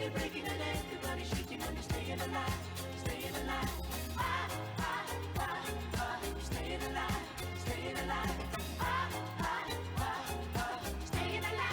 Everybody breaking and everybody shaking and you're staying alive, staying alive. Ah, ah, ah, ah, you're staying alive, staying alive. Ah, ah, ah, ah, staying alive.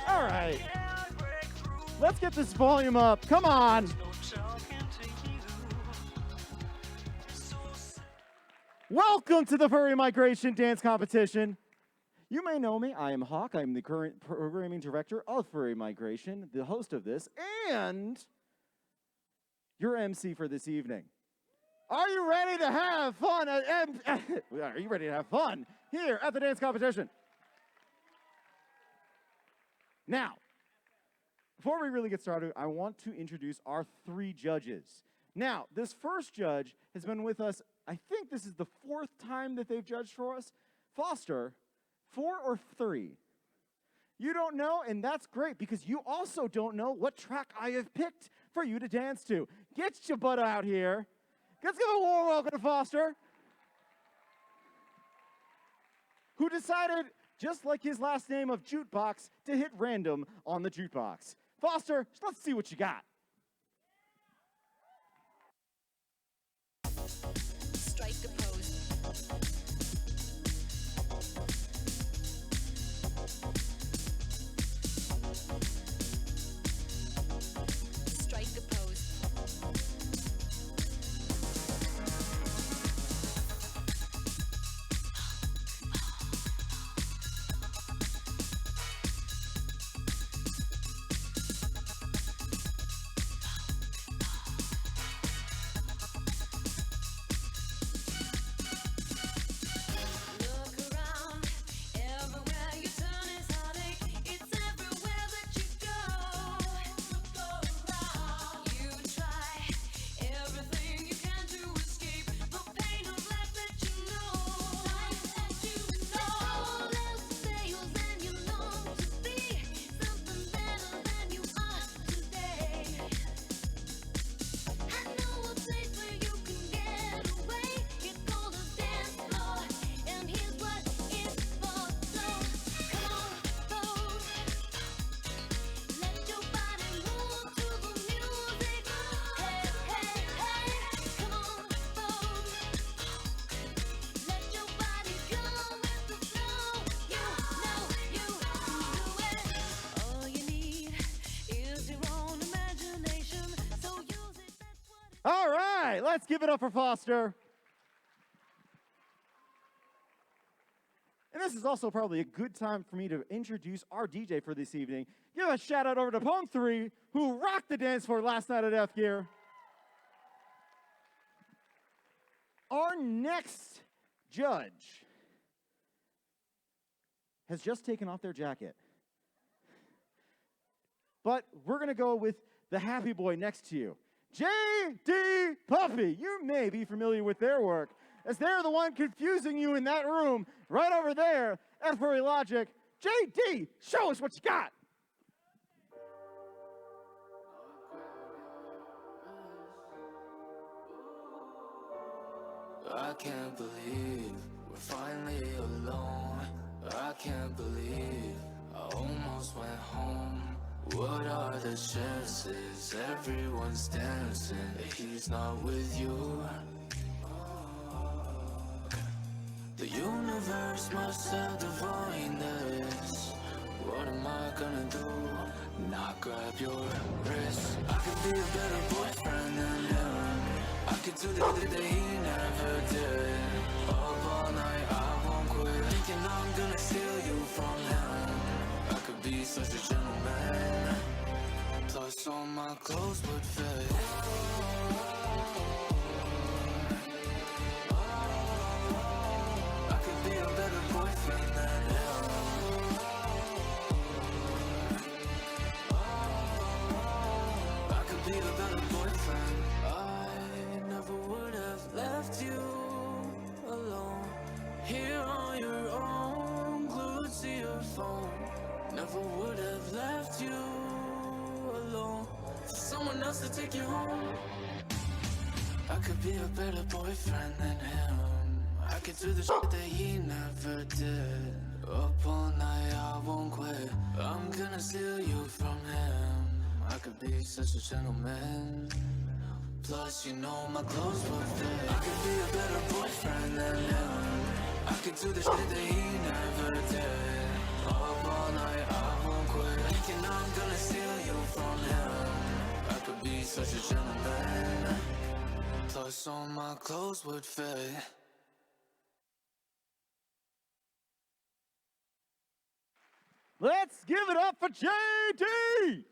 All right, let's get this volume up. Come on. Welcome to the Furry Migration Dance Competition. You may know me. I am Hawk. I'm the current programming director of Furry Migration, the host of this, and your MC for this evening. Are you ready to have fun? Are you ready to have fun here at the dance competition? Now, before we really get started, I want to introduce our 3 judges. Now, this first judge has been with us, I think this is the 4th time that they've judged for us. Foster, 4 or 3? You don't know, and that's great because you also don't know what track I have picked for you to dance to. Get your butt out here. Let's give a warm welcome to Foster, who decided, just like his last name of Jukebox, to hit random on the jukebox. Foster, let's see what you got. Strike a pose. Strike a pose. Let's give it up for Foster. And this is also probably a good time for me to introduce our DJ for this evening. Give a shout out over to Pone 3, who rocked the dance floor last night at F Gear. Our next judge has just taken off their jacket. But we're going to go with the happy boy next to you. J.D. Puffy. You may be familiar with their work, as they're the one confusing you in that room right over there at Furry Logic. J.D., show us what you got. I can't believe we're finally alone. I can't believe I almost went home. What are the chances everyone's dancing? He's not with you. The universe must have divined this. What am I gonna do? Not grab your wrist. I could be a better boyfriend than him. I could do the thing that he never did. Up all night, I won't quit. Thinking I'm gonna steal you from him. I could be such a gentleman. Plus all my clothes would fit. I could be a better boyfriend than him. I could be a better boyfriend. I never would have left you alone. Here on your own, glued to your phone. Never would have left you alone. For someone else to take you home. I could be a better boyfriend than him. I could do the shit that he never did. Up all night, I won't quit. I'm gonna steal you from him. I could be such a gentleman. Plus, you know my clothes would fit. I could be a better boyfriend than him. I could do the shit that he never did. Up all night, I won't quit. Thinking I'm gonna steal you from him. I could be such a gentleman. Plus, all my clothes would fit. Let's give it up for J.D.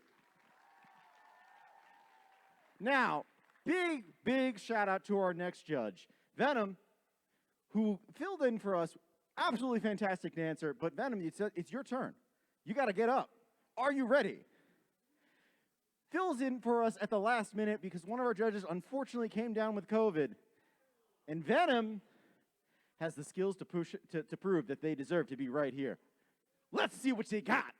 Now, big shout out to our next judge, Venom, who filled in for us. Absolutely fantastic dancer, but Venom, it's your turn. You got to get up. Are you ready? Fills in for us at the last minute because one of our judges unfortunately came down with COVID, and Venom has the skills to prove that they deserve to be right here. Let's see what they got.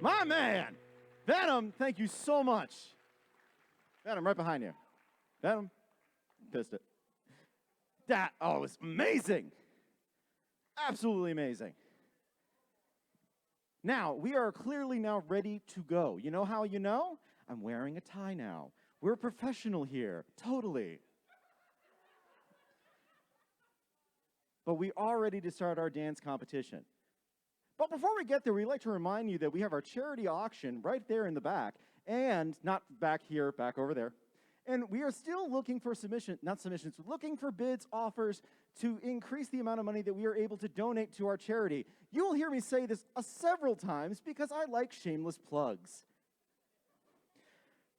My man, Venom, thank you so much. Venom, right behind you. Venom, pissed it. That, oh, it's amazing. Absolutely amazing. Now, we are clearly now ready to go. You know how you know? I'm wearing a tie now. We're professional here, totally. But we are ready to start our dance competition. But before we get there, we'd like to remind you that we have our charity auction right there in the back, and not back here, back over there. And we are still looking for looking for bids, offers to increase the amount of money that we are able to donate to our charity. You will hear me say this several times because I like shameless plugs.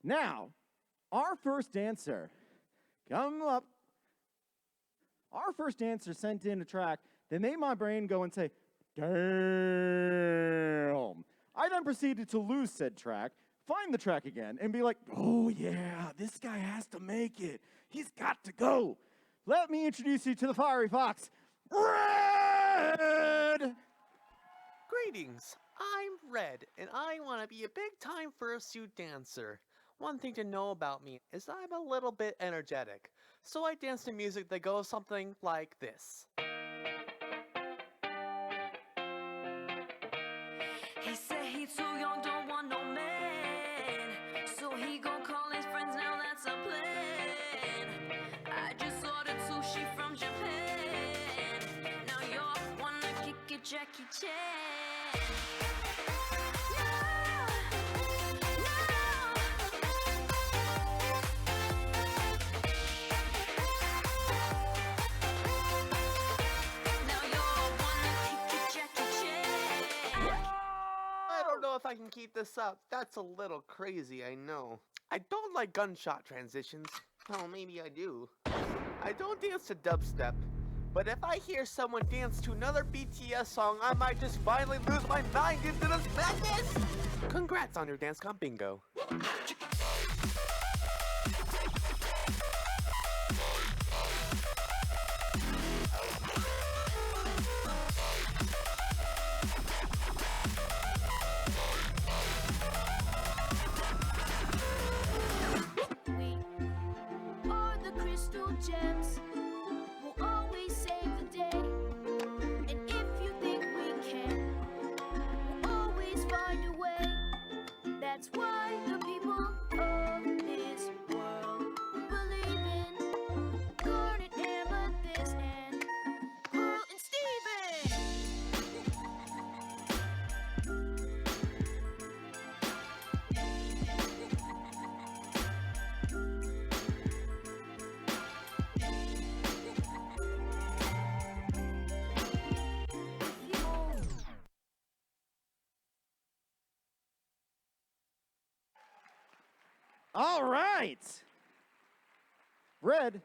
Now, our first dancer, come up. Our first dancer sent in a track that made my brain go and say, damn. I then proceeded to lose said track, find the track again, and be like, oh yeah, this guy has to make it. He's got to go. Let me introduce you to the fiery fox, Red! Greetings, I'm Red, and I want to be a big-time fursuit dancer. One thing to know about me is I'm a little bit energetic, so I dance to music that goes something like this. He said he too young, don't want no man. So he gon' call his friends, now that's a plan. I just ordered sushi from Japan. Now you're wanna kick it, Jackie Chan. No, no. Now you're wanna kick it, Jackie Chan. I don't know if I can keep this up. That's a little crazy, I know. I don't like gunshot transitions. Oh, maybe I do. I don't dance to dubstep. But if I hear someone dance to another BTS song, I might just finally lose my mind into this madness! Congrats on your dance comp bingo. We are the crystal gems. We'll always save the day. And if you think we can, we'll always find a way. That's why the people of this world believe in Garnet, Amethyst, and Pearl and Steven. All right. Red.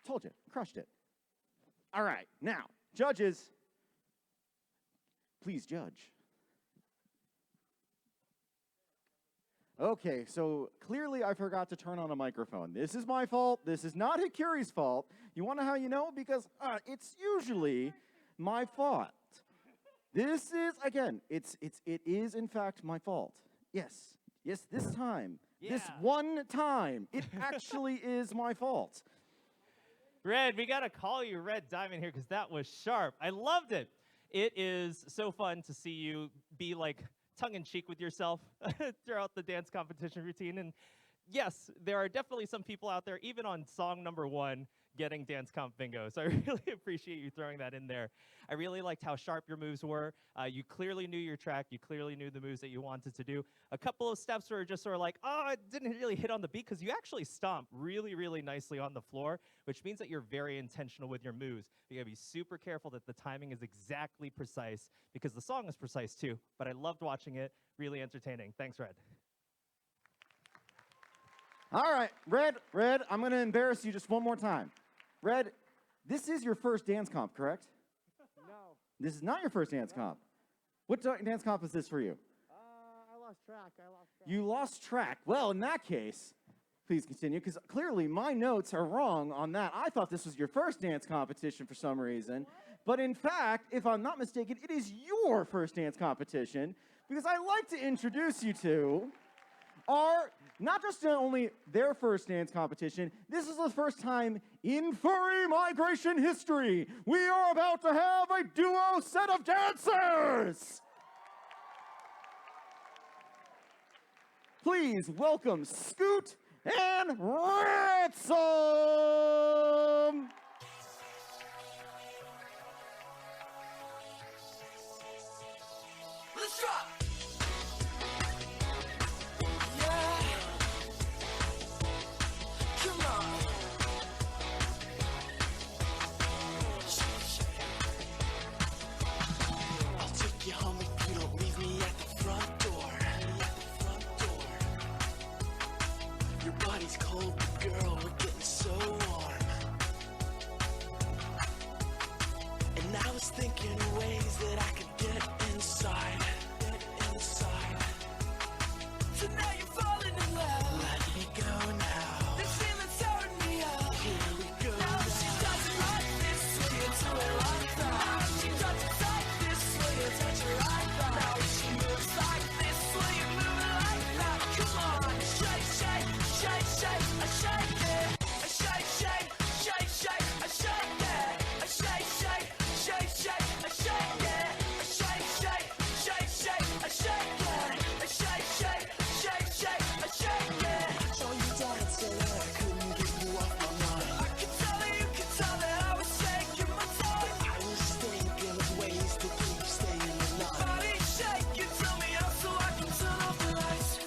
Told you, crushed it. All right, now, judges, please judge. Okay, so clearly I forgot to turn on a microphone. This is my fault. This is not Hikuri's fault. You want to know how you know? Because it's usually my fault. This is, again, it is in fact my fault. Yes, this time. This one time, it actually is my fault. Red, we gotta call you Red Diamond here because that was sharp. I loved it. It is so fun to see you be like tongue-in-cheek with yourself throughout the dance competition routine. And yes, there are definitely some people out there, even on song number 1, getting dance comp bingo. So I really appreciate you throwing that in there. I really liked how sharp your moves were. You clearly knew your track. You clearly knew the moves that you wanted to do. A couple of steps were just sort of like, oh, it didn't really hit on the beat because you actually stomp really, really nicely on the floor, which means that you're very intentional with your moves. You gotta be super careful that the timing is exactly precise because the song is precise too. But I loved watching it. Really entertaining. Thanks, Red. All right, Red, I'm going to embarrass you just one more time. Red, this is your first dance comp, correct? No. This is not your first dance comp. What dance comp is this for you? I lost track. You lost track. Well, in that case, please continue, because clearly my notes are wrong on that. I thought this was your first dance competition for some reason. But in fact, if I'm not mistaken, it is your first dance competition because I'd like to introduce you to our, not just only their first dance competition, this is the first time in furry migration history we are about to have a duo set of dancers! Please welcome Scoot and Ransom! Let's drop! Yeah! Come on! I'll take you home if you don't leave me at the front door. Your body's cold, but girl, we're getting so warm. And I was thinking of ways that I could get inside. So now you're falling in love. Let me go now. This feeling's tearing me up. Here we go. Now she does it like this, will you do it like that? Now she does it like this, will you touch her like that? Now she moves like this, will you move it like that? Come on, shake, shake, shake, shake, I shake it. I shake, shake, shake, shake, I shake it. I shake, shake, shake, shake, I shake it. I shake, shake, shake, shake, I shake it. I shake, shake, shake, shake, I shake it. I saw you dancing and I couldn't get you off my mind. I could tell it, you could tell it, I was shaking my time. I was thinking of ways to keep staying alive. Body shaking, tell me how so I can turn off the lights.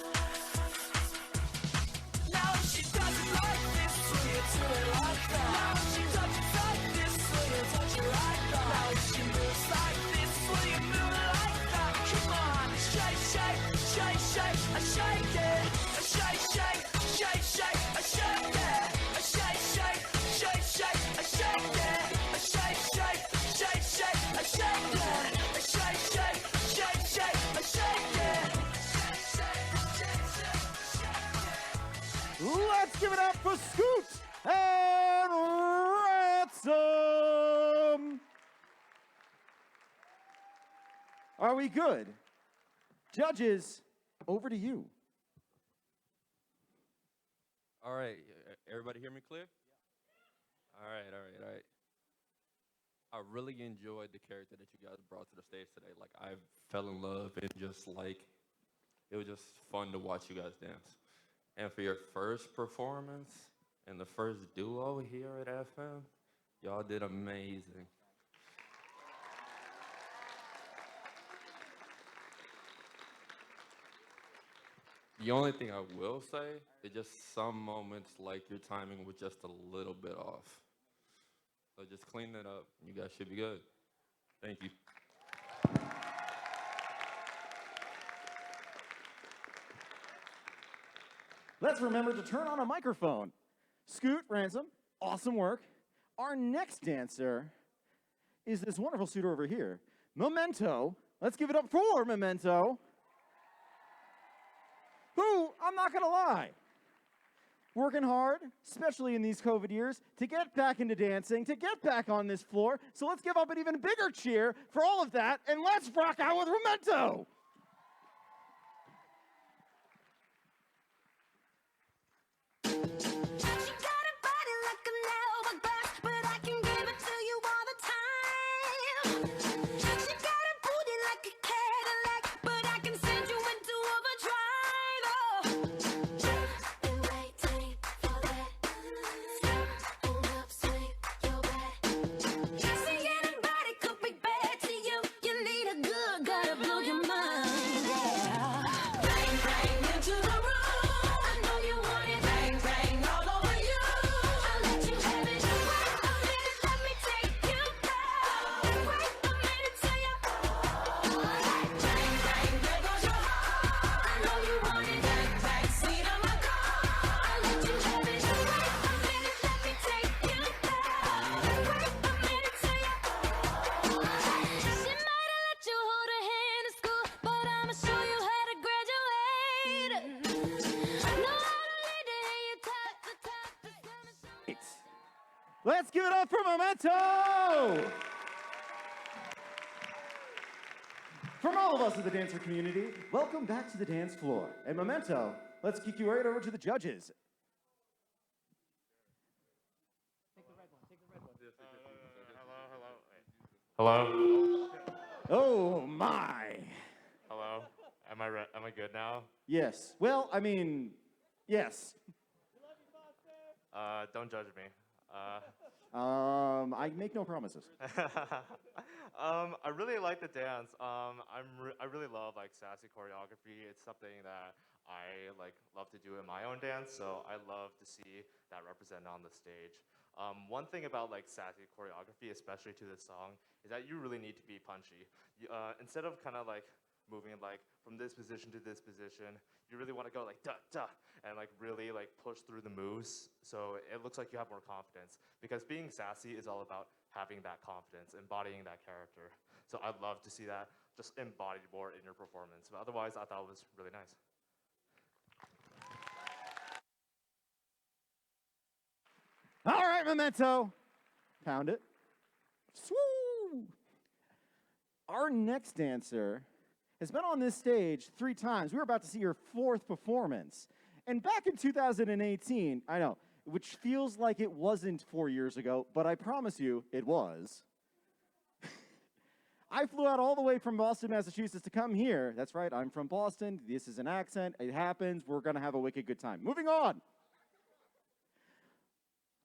Now she does it like this, will you do it like that? Now she does it like this, will you touch her like that? Now she moves like this, will you move it like that? Come on, shake, shake, shake, shake, I shake it. I shake, shake, shake, shake, I shake it. I shake, shake, shake, shake, I shake it. I shake, shake, shake, shake, I shake it. I shake, shake, shake, shake, I shake it. Let's give it up for Scoot and Ransom! Are we good? Judges, over to you. All right, everybody hear me clear? All right. I really enjoyed the character that you guys brought to the stage today. Like, I fell in love and just like, it was just fun to watch you guys dance. And for your first performance and the first duo here at FM, y'all did amazing. The only thing I will say is just some moments like your timing was just a little bit off. So just clean that up. You guys should be good. Thank you. Let's remember to turn on a microphone. Scoot, Ransom, awesome work. Our next dancer is this wonderful suitor over here, Memento. Let's give it up for Memento, who, I'm not gonna lie, working hard, especially in these COVID years, to get back into dancing, to get back on this floor. So let's give up an even bigger cheer for all of that, and let's rock out with Memento. Let's give it up for Memento! From all of us in the dancer community, welcome back to the dance floor. And memento, let's kick you right over to the judges. Hello? Oh my. Hello? Am I good now? Yes. Well, I mean, yes. Don't judge me. I make no promises. I really like the dance. I really love like sassy choreography. It's something that I love to do in my own dance. So I love to see that represented on the stage. One thing about like sassy choreography, especially to this song, is that you really need to be punchy. Instead of kind of like moving like from this position to this position, you really want to go like duh duh and like really like push through the moves, so it looks like you have more confidence. Because being sassy is all about having that confidence, embodying that character. So I'd love to see that just embodied more in your performance. But otherwise, I thought it was really nice. All right, memento. Pound it. Swoo! Our next dancer has been on this stage 3 times. We were about to see her 4th performance. And back in 2018, I know, which feels like it wasn't 4 years ago, but I promise you, it was. I flew out all the way from Boston, Massachusetts to come here. That's right, I'm from Boston. This is an accent. It happens. We're going to have a wicked good time. Moving on.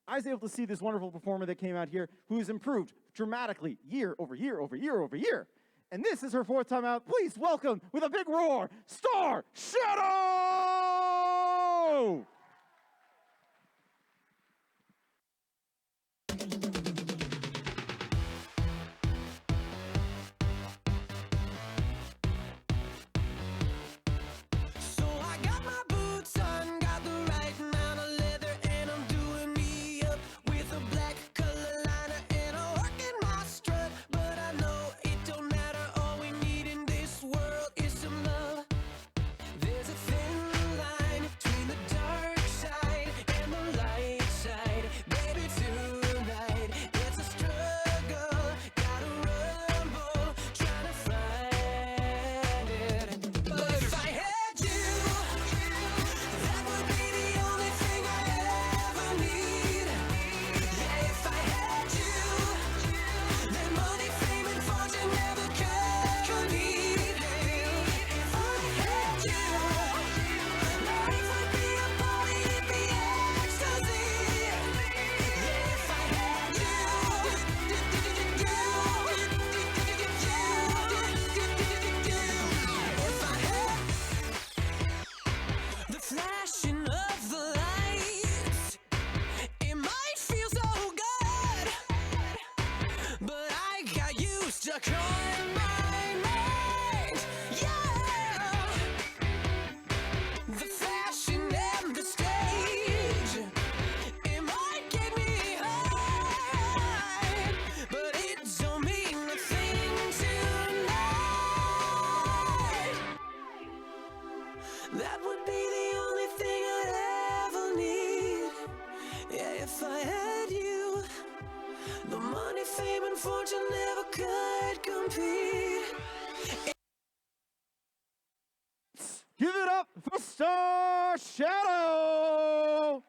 I was able to see this wonderful performer that came out here who has improved dramatically year over year over year over year. And this is her 4th time out. Please welcome, with a big roar, Star Shadow! So I got my boots on, got the right amount of leather, and I'm doing me up with a black color liner and a hook in my strut. But I know it don't matter, all we need in this world is some love. There's a thin line between the dark side and the light side. Baby, tonight it's a struggle, gotta rumble, trying to find it. But if I had you, that would be the only thing I ever need. Yeah, if I had you, then money, fame, and fortune never could compete. If I had you, life would be a party, it'd be ecstasy. Yeah, if I had you, if I had the flashing of the lights, it might feel so good, but I got used to calling my mind. Yeah, the fashion and the stage, it might get me high, but it don't mean a thing tonight. That would be the only thing I'd ever need. Yeah, if I had you, the money, fame, and fortune never could compete. Give it up for Star Shadow!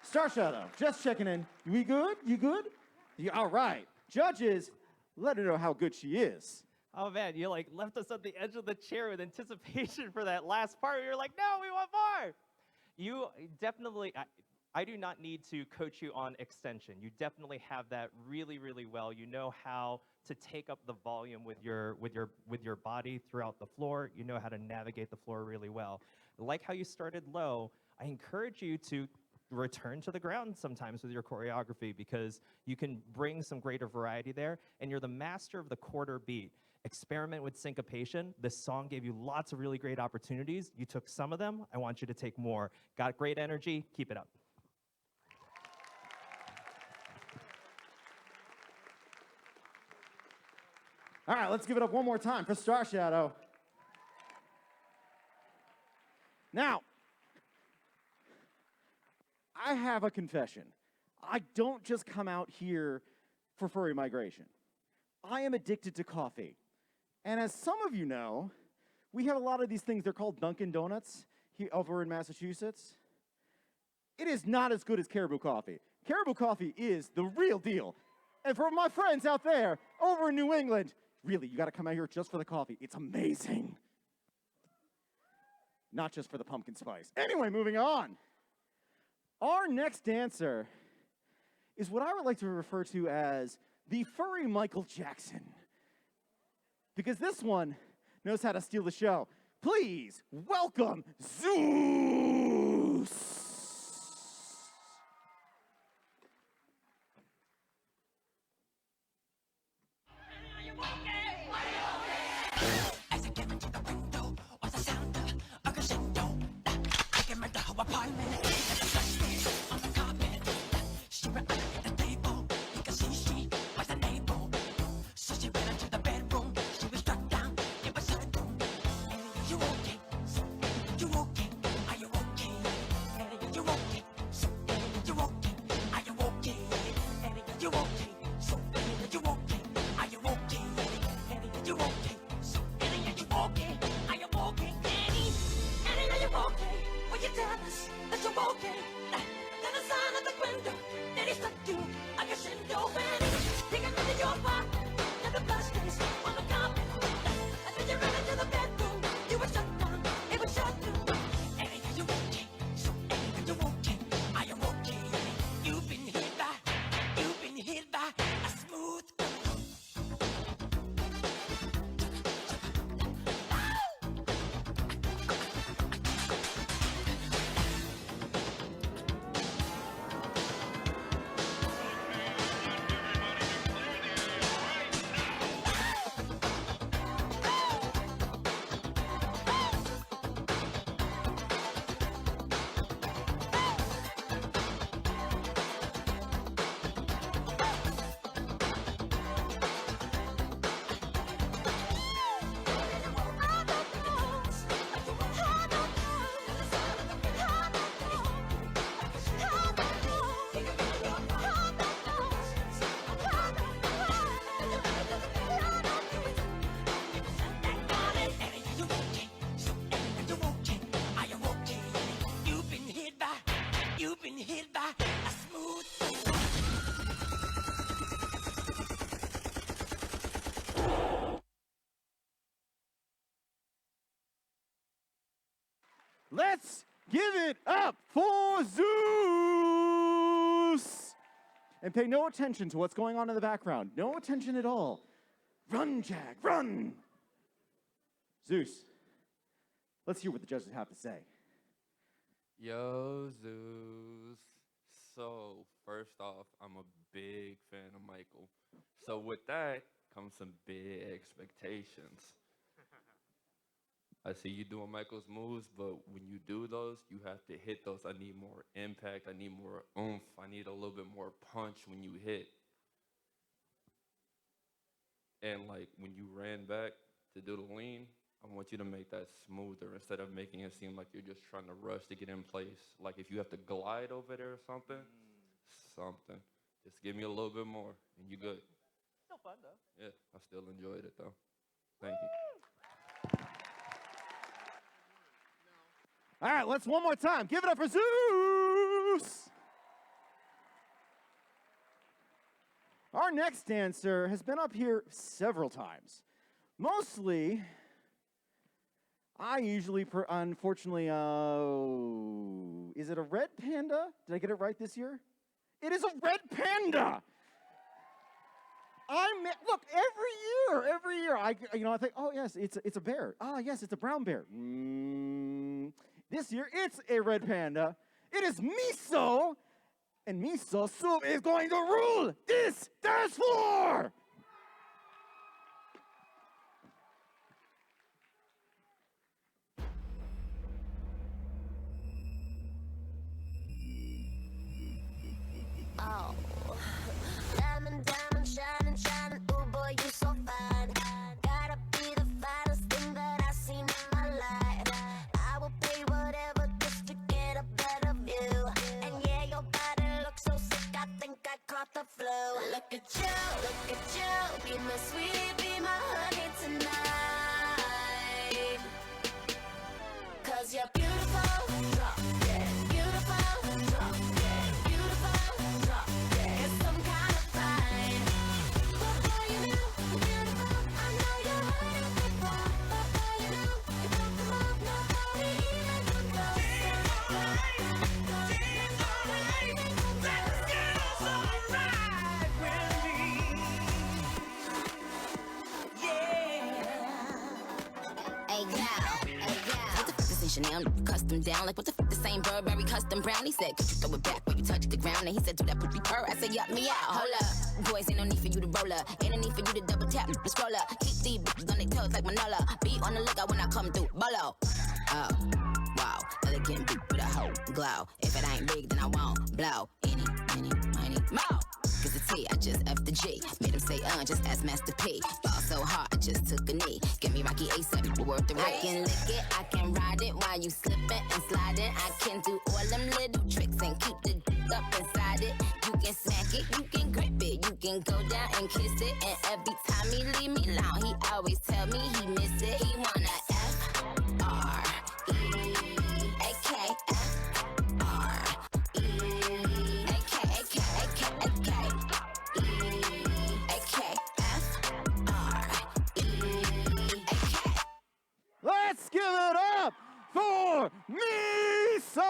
Star Shadow, just checking in. We good? You good? All right. Judges, let her know how good she is. Oh man, you like left us at the edge of the chair with anticipation for that last part. You're like, no, we want more. You definitely, I do not need to coach you on extension. You definitely have that really, really well. You know how to take up the volume with your body throughout the floor. You know how to navigate the floor really well. Like how you started low, I encourage you to return to the ground sometimes with your choreography, because you can bring some greater variety there, and you're the master of the quarter beat. Experiment with syncopation. This song gave you lots of really great opportunities. You took some of them. I want you to take more. Got great energy. Keep it up. All right, let's give it up one more time for Star Shadow. Now, I have a confession. I don't just come out here for furry migration. I am addicted to coffee. And as some of you know, we have a lot of these things. They're called Dunkin' Donuts here over in Massachusetts. It is not as good as Caribou Coffee. Caribou Coffee is the real deal. And for my friends out there over in New England, really, you got to come out here just for the coffee. It's amazing. Not just for the pumpkin spice. Anyway, moving on. Our next dancer is what I would like to refer to as the furry Michael Jackson. Because this one knows how to steal the show. Please welcome Zeus. Let's give it up for Zeus! And pay no attention to what's going on in the background. No attention at all. Run, Jack, run! Zeus, let's hear what the judges have to say. Yo, Zeus. So, first off, I'm a big fan of Michael. So with that comes some big expectations. I see you doing Michael's moves, but when you do those, you have to hit those. I need more impact. I need more oomph. I need a little bit more punch when you hit. And like when you ran back to do the lean, I want you to make that smoother instead of making it seem like you're just trying to rush to get in place. Like if you have to glide over there or something, just give me a little bit more and you good. Still fun though. Yeah, I still enjoyed it though. Thank you. All right, let's one more time. Give it up for Zeus! Our next dancer has been up here several times. Mostly, I usually, unfortunately, is it a red panda? Did I get it right this year? It is a red panda! Look, every year, I think, oh yes, it's a bear. Ah, yes, it's a brown bear. This year, it's a red panda. It is Miso, and Miso Soup is going to rule this dance floor! Oh, diamond, diamond, shining, shining. Ooh, boy, you so fine. Gotta be the finest thing that I've seen in my life. I will pay whatever just to get a better view. And yeah, your body looks so sick, I think I caught the flu. Look at you, be my sweetie, be my honey tonight. Chanel, custom down. Like, what the f, the same Burberry custom brown? He said, could you throw it back when you touch the ground? And he said, do that pussy purr. I said, yup, me out. Hold up. Boys, ain't no need for you to roll up. Ain't no need for you to double tap, to scroll up. Keep these bitches on their toes like Manola. Be on the lookout when I come through. Bolo. Oh, wow. Elegant beat with a whole glow. If it ain't big, then I won't blow. Any, money, more. Cause the T, I just F the G. Made him say, just ask Master P. Ball so hard, I just took a knee. Give me Rocky ASAP, but worth the rate. I can lick it, I can ride it while you slipping and sliding. I can do all them little tricks and keep the dick up inside it. You can smack it, you can grip it. You can go down and kiss it. And every time he leave me alone, he always tell me he miss it. He wanna Let's give it up for Miso!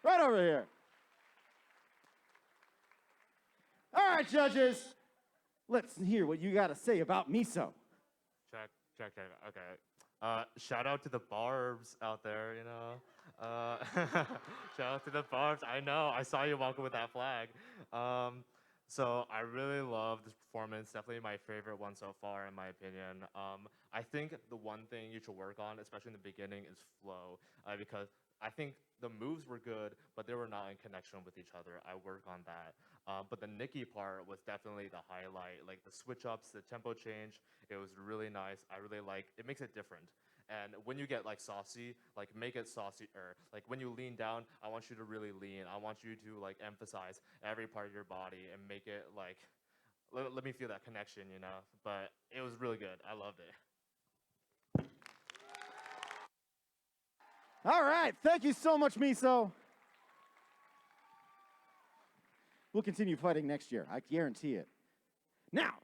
Right over here. All right, judges. Let's hear what you got to say about Miso. Check. Okay. Shout out to the Barbs out there, you know. Shout out to the Barbs. I know. I saw you walking with that flag. So I really love this performance. Definitely my favorite one so far, in my opinion. I think the one thing you should work on, especially in the beginning, is flow. Because I think the moves were good, but they were not in connection with each other. I work on that. But the Nikki part was definitely the highlight. Like the switch ups, the tempo change, it was really nice. I really like it. Makes it different. And when you get like saucy, like make it saucier. Like when you lean down, I want you to really lean. I want you to like emphasize every part of your body and make it like, let me feel that connection, you know? But it was really good. I loved it. All right. Thank you so much, Miso. We'll continue fighting next year. I guarantee it. Now,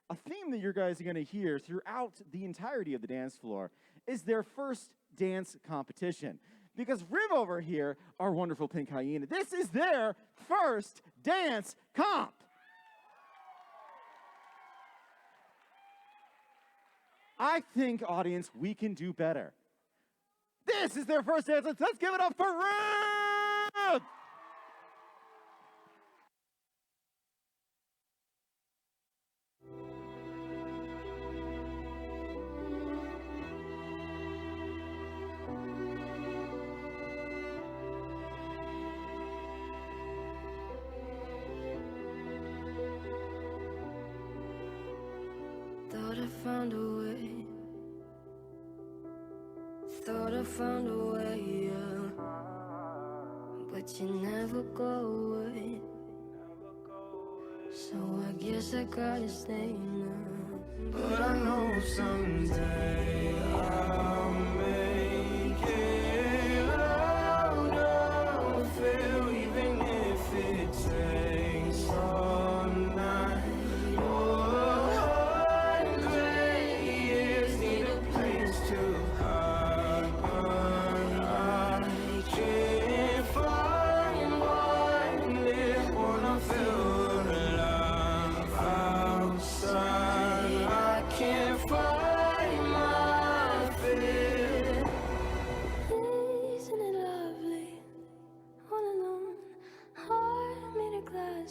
a theme that you guys are going to hear throughout the entirety of the dance floor is their first dance competition. Because Riv over here, our wonderful pink hyena, this is their first dance comp. I think, audience, we can do better. This is their first dance. Let's give it up for Riv! Thought I found a way. Thought I found a way, yeah. But you never go away. So I guess I gotta stay now. But I know someday I'll make it out of here, even if it takes all night.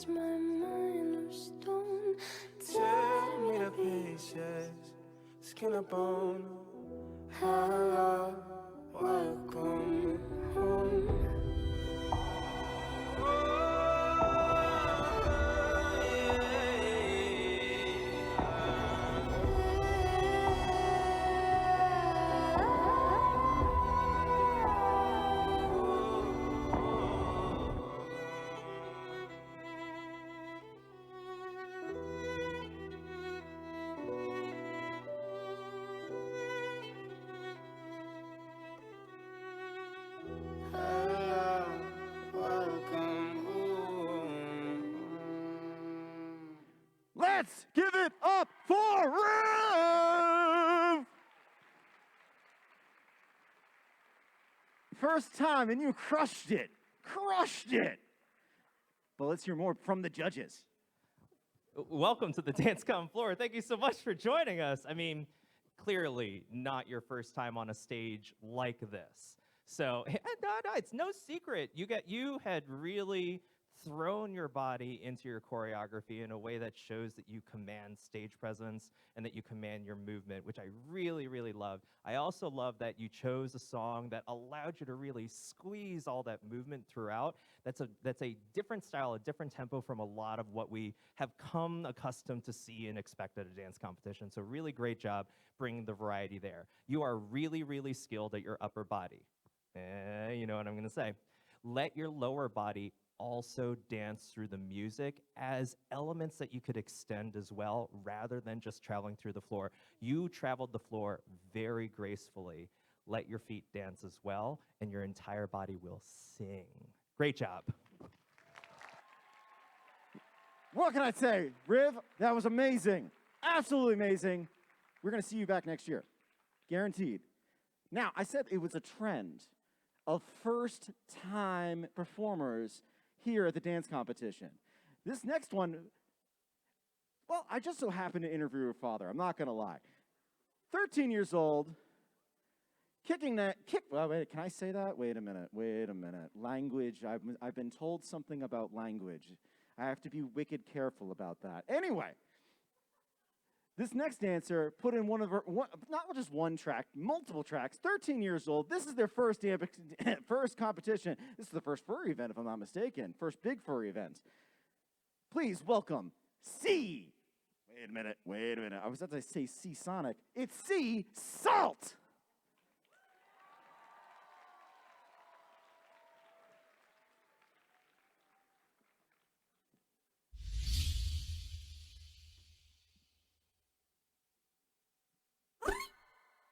My mind of stone. Tell me the pieces, skin and bone. Hello, welcome home. Let's give it up for Riv! First time, and you crushed it. Crushed it! But let's hear more from the judges. Welcome to the Dance Com floor. Thank you so much for joining us. I mean, clearly not your first time on a stage like this. So no, it's no secret. You had really thrown your body into your choreography in a way that shows that you command stage presence and that you command your movement, which I really, really love. I also love that you chose a song that allowed you to really squeeze all that movement throughout. That's a different style, a different tempo from a lot of what we have come accustomed to see and expect at a dance competition. So really great job bringing the variety there. You are really, really skilled at your upper body. You know what I'm gonna say. Let your lower body also dance through the music as elements that you could extend as well, rather than just traveling through the floor. You traveled the floor very gracefully. Let your feet dance as well, and your entire body will sing. Great job. What can I say? Riv, that was amazing. Absolutely amazing. We're going to see you back next year. Guaranteed. Now, I said it was a trend of first-time performers here at the dance competition. This next one, well, I just so happened to interview her father. I'm not going to lie. 13 years old, well, wait, can I say that? Wait a minute. Language, I've been told something about language. I have to be wicked careful about that. Anyway, this next dancer put in not just one track, multiple tracks, 13 years old. This is their first competition. This is the first furry event, if I'm not mistaken. First big furry event. Please welcome C. Wait a minute. I was about to say C Sonic. It's C Salt.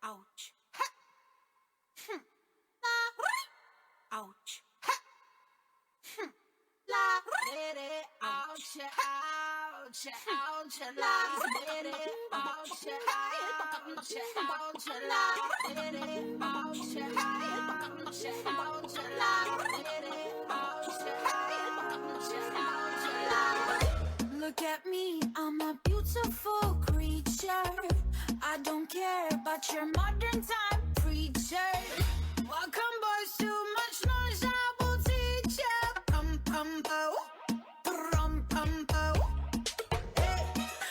Ouch. Ha. La. Ouch. Ha. La. Ouch. Ouch. Ouch. La. Ouch. Ouch. Ouch. La. Ouch. Ouch. La. Look at me, I'm a beautiful creature. I don't care about your modern time preacher. Welcome boys, too much noise, I will teach ya. Pum pum po, pum pum po. Hey,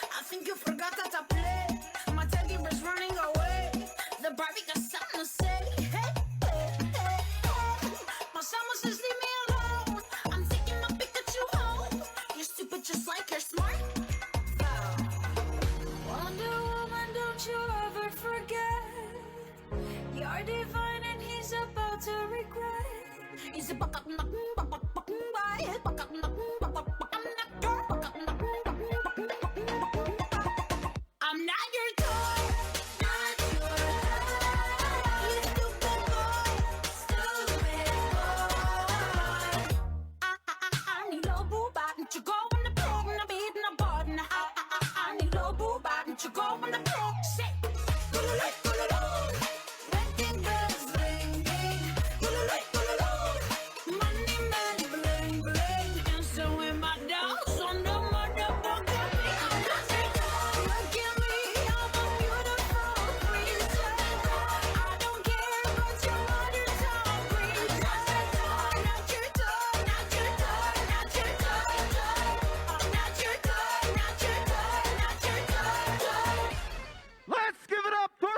I think you forgot that I play. My teddy bear's running away. The Barbie got something to say. Hey, hey, hey, hey. My summer says leave me alone. I'm taking my Pikachu home. You're stupid just like you're smart. Wonder Woman, don't you ever forget. You're divine and he's about to regret. He's a I'm not your toy, not your toy. You stupid boy, stupid boy. I need a boo bot, and you go on the pig, and I'm eating a button. I need a boo bot, and you go on the pig. Say, wedding bells ringing, money man bling bling, dancing with my dogs on the motherfucking beat. I'm not your toy. Look at me, I'm a beautiful creature. I don't care about your modern time creature. Not your toy, not your toy, not your toy, not your toy, not your toy, not your toy, not your toy. Let's give it up for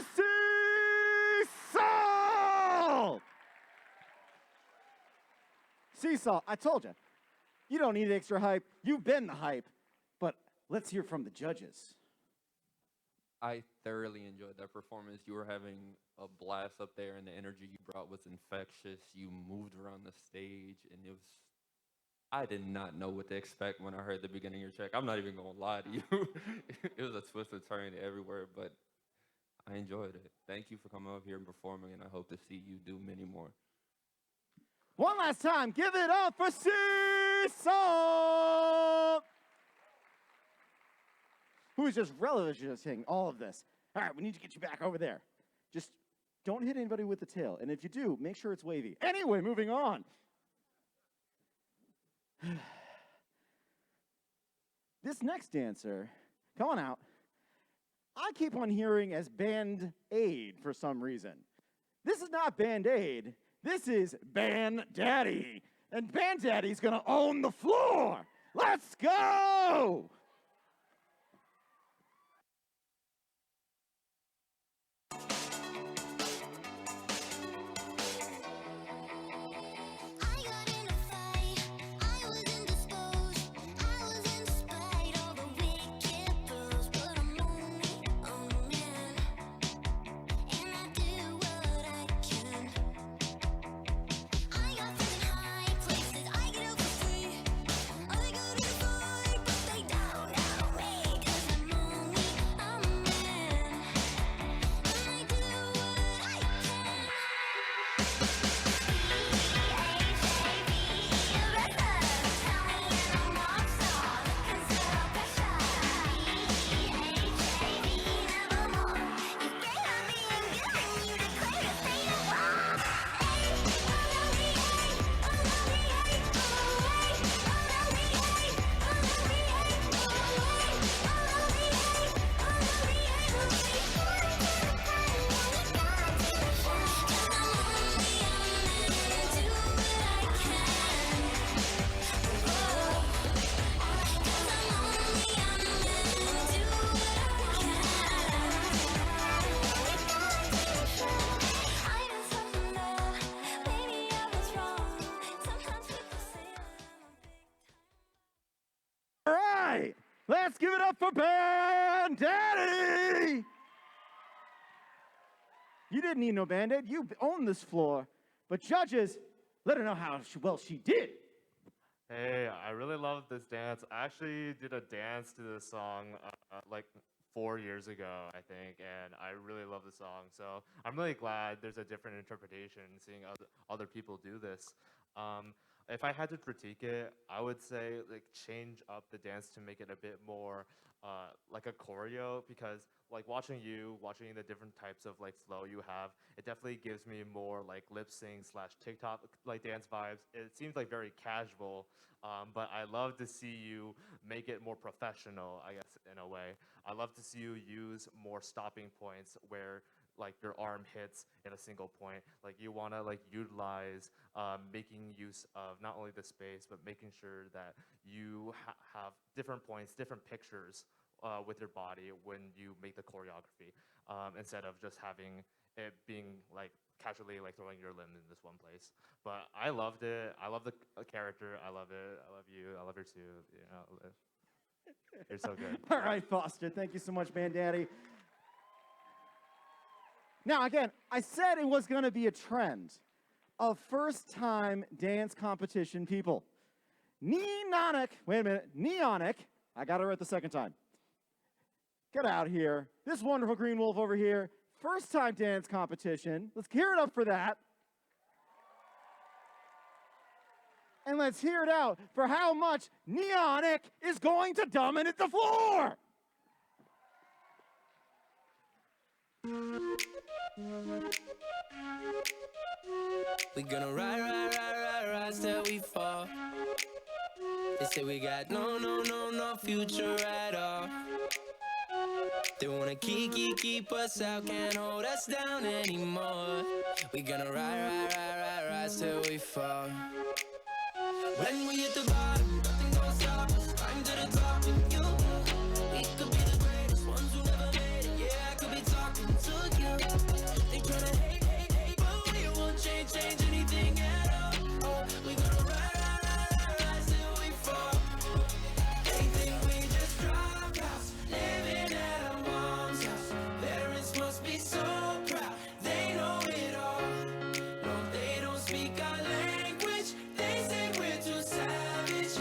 Seesaw! Seesaw, I told you. You don't need extra hype. You've been the hype. But let's hear from the judges. I thoroughly enjoyed that performance. You were having a blast up there, and the energy you brought was infectious. You moved around the stage, and I did not know what to expect when I heard the beginning of your track. I'm not even gonna lie to you. It was a twist and turn everywhere, but I enjoyed it. Thank you for coming up here and performing, and I hope to see you do many more. One last time, give it up for Seesaw! Who is just relishing all of this. All right, we need to get you back over there. Just don't hit anybody with the tail, and if you do, make sure it's wavy. Anyway, moving on. This next dancer, come on out. I keep on hearing as Band-Aid for some reason. This is not Band-Aid. This is Band Daddy. And Band Daddy's gonna own the floor. Let's go! I got in a fight, I was indisposed, I was in spite of the wicked girls, but I'm only a man, and I do what I can. I got friends in high places, I get out for free. I go to the fight, but they don't know me, 'cause I'm only a man, and I do what I can. All right, let's give it up for Band Daddy! You didn't need no Band-Aid. You own this floor. But judges, let her know how well she did. Hey, I really love this dance. I actually did a dance to this song like 4 years ago, I think, and I really love the song. So I'm really glad there's a different interpretation seeing other people do this. If I had to critique it, I would say like change up the dance to make it a bit more like a choreo, because like watching the different types of like flow you have, it definitely gives me more like lip sync / TikTok like dance vibes. It seems like very casual, but I love to see you make it more professional, I guess, in a way. I love to see you use more stopping points where like your arm hits in a single point. Like you want to like utilize making use of not only the space, but making sure that you have different points, different pictures with your body when you make the choreography, instead of just having it being like casually like throwing your limb in this one place. But I loved it. I love the character. I love it. I love you. I love her too. You know, you're so good. All right, Foster, thank you so much, Band Daddy. Now, again, I said it was going to be a trend of first-time dance competition people. Neonic, wait a minute, Neonic, I got it right the second time. Get out here. This wonderful green wolf over here, first-time dance competition. Let's hear it up for that. And let's hear it out for how much Neonic is going to dominate the floor. We gonna ride till we fall. They say we got no future at all. They wanna keep us out, can't hold us down anymore. We gonna ride till we fall. When we hit the bottom, nothing gonna stop us. Climb to the top with you. We could be the greatest ones who never made it. Yeah, I could be talking to you. They tryna hate, but we won't change anything at all. Oh, we gonna ride till we fall. They think we just dropped out, living at our mom's house. Parents must be so proud, they know it all. No, they don't speak our language. They say we're too savage.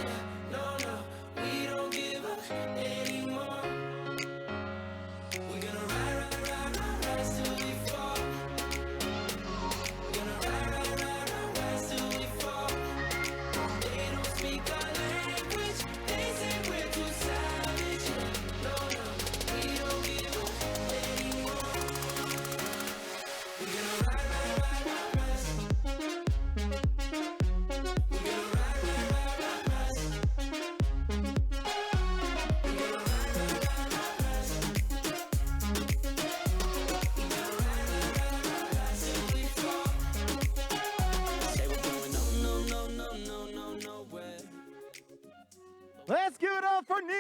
up for Neonic!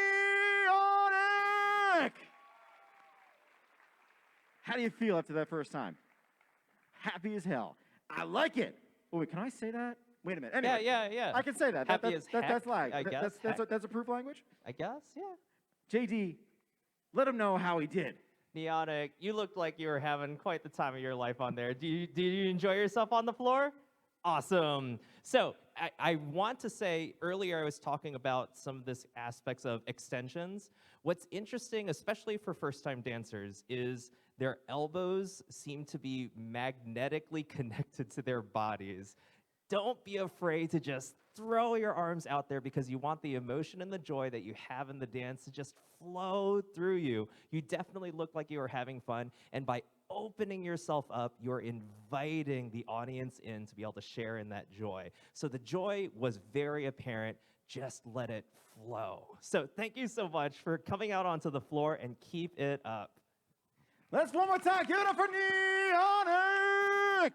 How do you feel after that first time? Happy as hell. I like it. Oh, wait, can I say that? Wait a minute. Anyway, Yeah. I can say that. Happy as heck, That's lag. I guess. That's a proof language? I guess, yeah. JD, let him know how he did. Neonic, you looked like you were having quite the time of your life on there. Did you enjoy yourself on the floor? Awesome. So I want to say, earlier I was talking about some of this aspects of extensions. What's interesting, especially for first-time dancers, is their elbows seem to be magnetically connected to their bodies. Don't be afraid to just throw your arms out there because you want the emotion and the joy that you have in the dance to just flow through you. You definitely look like you are having fun, and by opening yourself up, you're inviting the audience in to be able to share in that joy. So the joy was very apparent. Just let it flow. So thank you so much for coming out onto the floor, and keep it up. Let's one more time. Give it up for Neonic!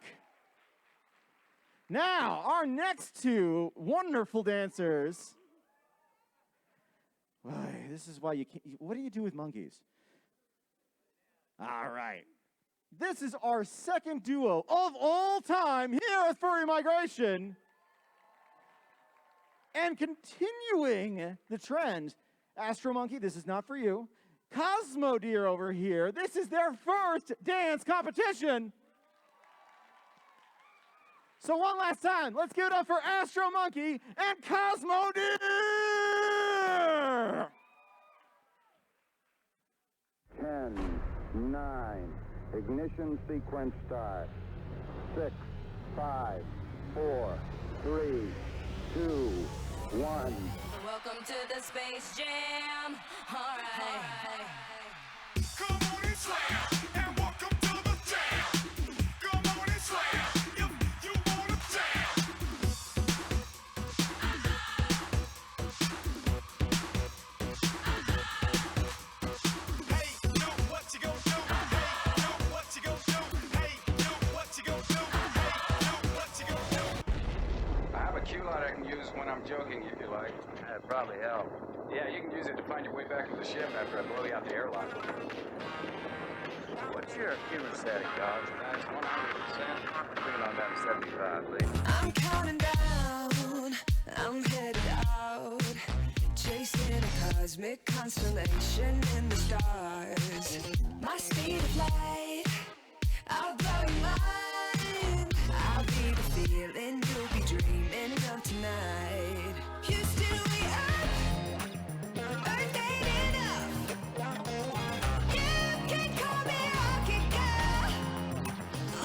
Now, our next two wonderful dancers. Boy, this is why you can't. What do you do with monkeys? All right. This is our second duo of all time here at Furry Migration. And continuing the trend, Astro Monkey, this is not for you. Cosmo Deer over here, this is their first dance competition. So one last time, let's give it up for Astro Monkey and Cosmo Deer! 10, 9, ignition sequence start. 6, 5, 4, 3, 2, 1. Welcome to the Space Jam. All right. Come on and slam, and welcome to the jam. Come on and slam, if you wanna jam. Hey, know what you gon' do? Hey, know what you gon' do? Hey, know what you gon' do? Hey, know what you gon' do? I have a cue light I can use when I'm joking, if you like. That'd probably help. Yeah, you can use it to find your way back to the ship after I blow you out the airlock. What's your hemostatic, Dodge? That's 100%. Bring it on down to 75, please. I'm counting down, I'm headed out, chasing a cosmic constellation in the stars. My speed of light, I'll blow your mind. I'll be the feeling you'll be dreaming of tonight. You still be up, earth ain't enough. You can call me Rocket Girl,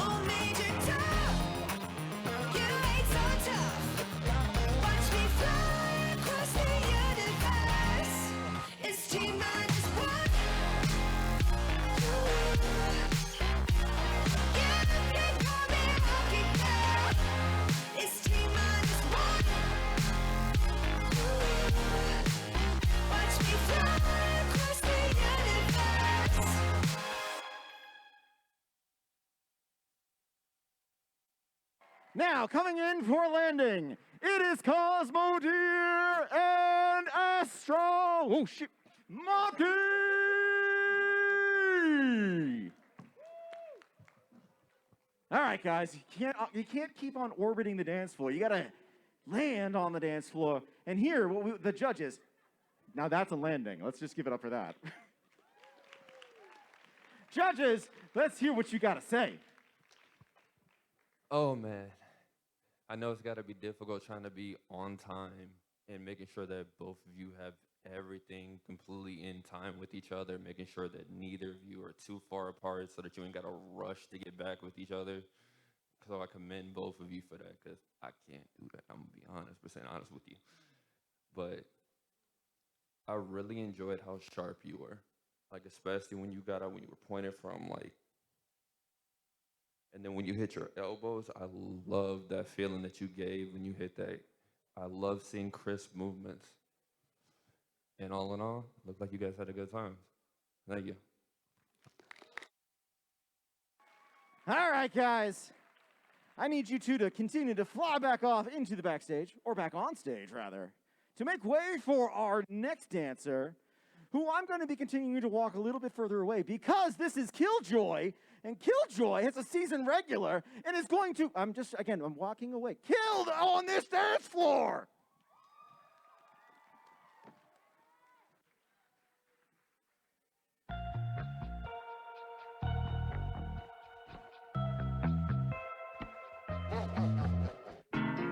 on Major Tom. You ain't so tough. Watch me fly across the universe. It's T-minus 1. You can call me Rocket Girl. It's T-minus 1. Watch me fly across the universe. Now, coming in for landing, it is Cosmo Deer and Astro. Oh, shit. Monkey! All right, guys, you can't keep on orbiting the dance floor. You gotta land on the dance floor. And here, the judges, now that's a landing. Let's just give it up for that. Judges, let's hear what you gotta say. Oh man, I know it's got to be difficult trying to be on time and making sure that both of you have everything completely in time with each other, making sure that neither of you are too far apart so that you ain't got to rush to get back with each other. So I commend both of you for that, because I can't do that. I'm gonna be 100% honest with you. But I really enjoyed how sharp you were, like especially when you got out, when you were pointing from like. And then when you hit your elbows, I love that feeling that you gave when you hit that. I love seeing crisp movements. And all in all, looked like you guys had a good time. Thank you. All right, guys. I need you two to continue to fly back off into the backstage, or back on stage, rather. to make way for our next dancer, who I'm going to be continuing to walk a little bit further away because this is Killjoy, and Killjoy is a season regular and is going to, I'm walking away, killed on this dance floor.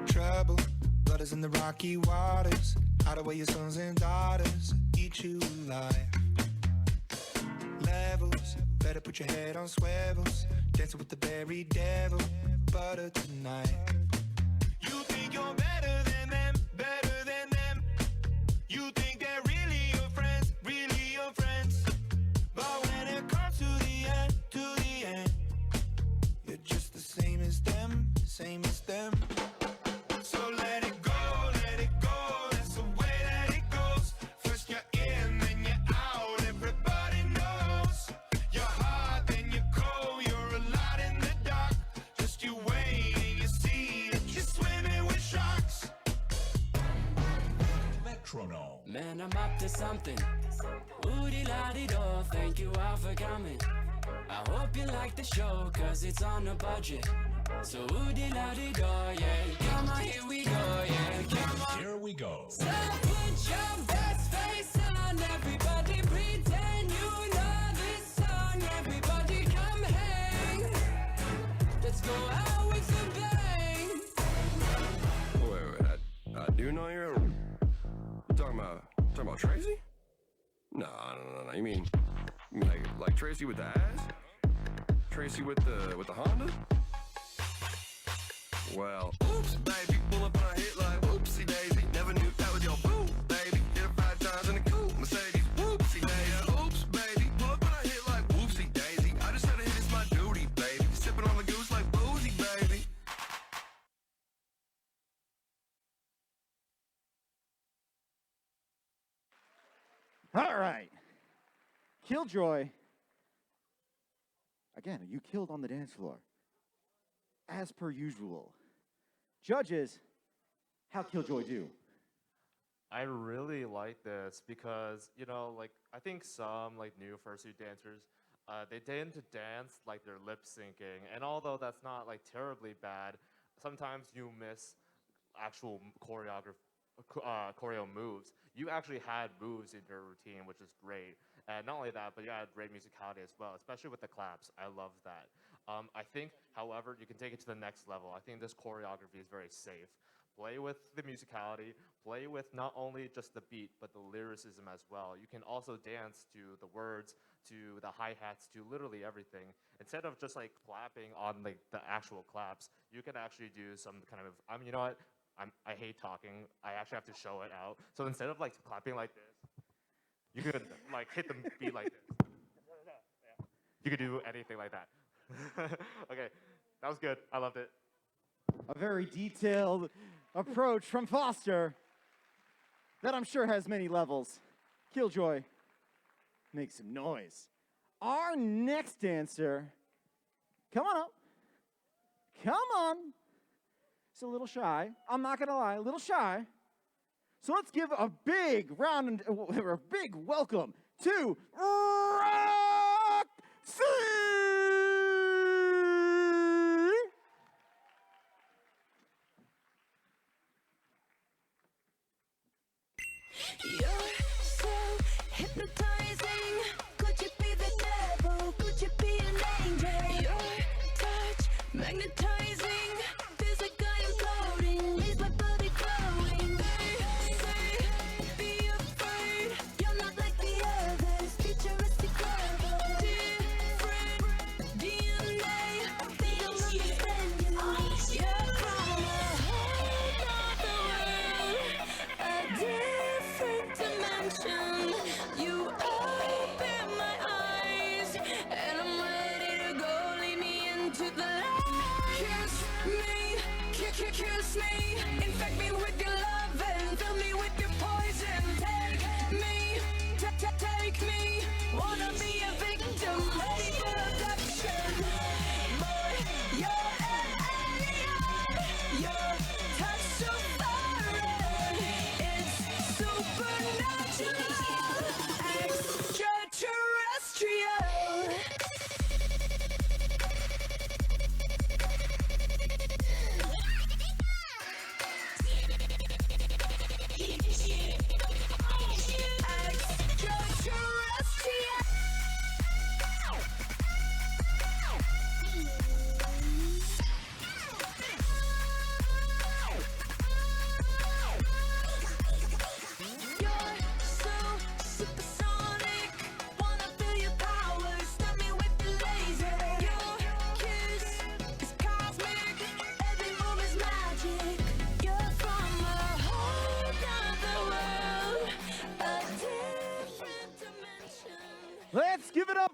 Trouble, blood is in the rocky waters. Hide away your sons and daughters, eat you alive. Levels, better put your head on swivels. Dancing with the very devil, butter tonight. You think you're better than them, better than them. You think they're really your friends, really your friends. But when it comes to the end, you're just the same as them, same as them. So let it go, that's the way that it goes. First you're in, then you're out, everybody knows. You're hot, then you're cold, you're a lot in the dark. Just you wait and you see that you're swimming with sharks. Metronome. Man, I'm up to something. Woody-la-dee-do, thank you all for coming. I hope you like the show, cause it's on a budget. So woody-la-dee-do, yeah. Come on, here we go, yeah. Come on. Here we go. So put your best face on, everybody pretend you know this song. Everybody come hang. Let's go out with a bang. Wait, I do know you're talking about Tracy? No. You mean like Tracy with the ass? Tracy with the Honda? Well, oops, baby, pull up on a hit like whoopsie daisy. Never knew that was your boo, baby. Hit her 5 times in the coupe, Mercedes, whoopsie daisy. Oops, baby, pull up on a hit like whoopsie daisy. I just had to hit, it's my duty, baby. Sipping on the goose like boozy, baby. All right. Killjoy. Again, you killed on the dance floor. As per usual. Judges, how Killjoy do? I really like this because, you know, like, I think some, like, new fursuit dancers, they tend to dance like they're lip syncing. And although that's not, like, terribly bad, sometimes you miss actual choreo moves. You actually had moves in your routine, which is great. And not only that, but you had great musicality as well, especially with the claps. I love that. I think, however, you can take it to the next level. I think this choreography is very safe. Play with the musicality, play with not only just the beat, but the lyricism as well. You can also dance to the words, to the hi-hats, to literally everything. Instead of just like clapping on like the actual claps, you can actually do some kind of, you know what? I hate talking. I actually have to show it out. So instead of like clapping like this, you could like hit the beat like this. You could do anything like that. Okay, that was good. I loved it. A very detailed approach from Foster that I'm sure has many levels. Killjoy, make some noise. Our next dancer, come on up. Come on. He's a little shy. I'm not gonna lie, a little shy. So let's give a big round, or a big welcome to Roxy! You're so hypnotizing. Could you be the devil? Could you be an angel? Your touch magnetizing. Feels like I am floating. Leaves my body glowing. They say, be afraid. You're not like the others. Futuristic clever. Different DNA. They don't understand you. You're from a whole other world. A different dimension. You open my eyes, and I'm ready to go. Lead me into the light. Kiss me, kiss me. Infect me with your love and fill me with your poison. Take me, take me. Wanna be a victim, ready for abduction. Boy, you're an alien. Your touch so foreign. It's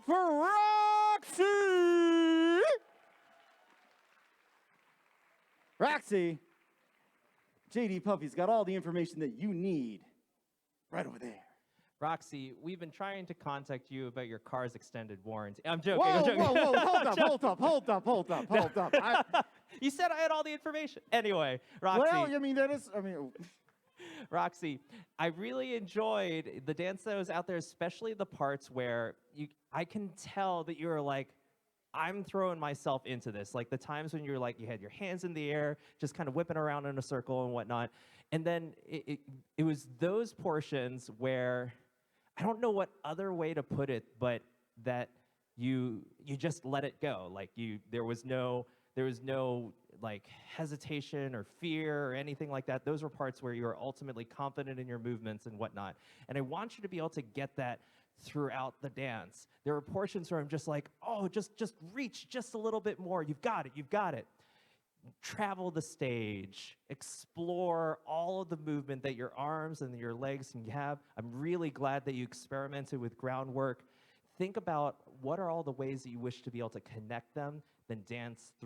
for Roxy! Roxy, JD Puffy's got all the information that you need right over there. Roxy, we've been trying to contact you about your car's extended warranty. I'm joking. Whoa, I'm joking. whoa, whoa, hold I'm up, joking. hold up. You said I had all the information. Anyway, Roxy. Well, I mean, Roxy, I really enjoyed the dance that was out there, especially the parts where I can tell that you were like, I'm throwing myself into this. Like the times when you're like, you had your hands in the air, just kind of whipping around in a circle and whatnot. And then it was those portions where, I don't know what other way to put it, but that you just let it go. Like there was no like hesitation or fear or anything like that. Those were parts where you were ultimately confident in your movements and whatnot. And I want you to be able to get that throughout the dance. There were portions where I'm just like, oh, just reach just a little bit more. You've got it. Travel the stage, explore all of the movement that your arms and your legs can have. I'm really glad that you experimented with groundwork. Think about what are all the ways that you wish to be able to connect them, then dance through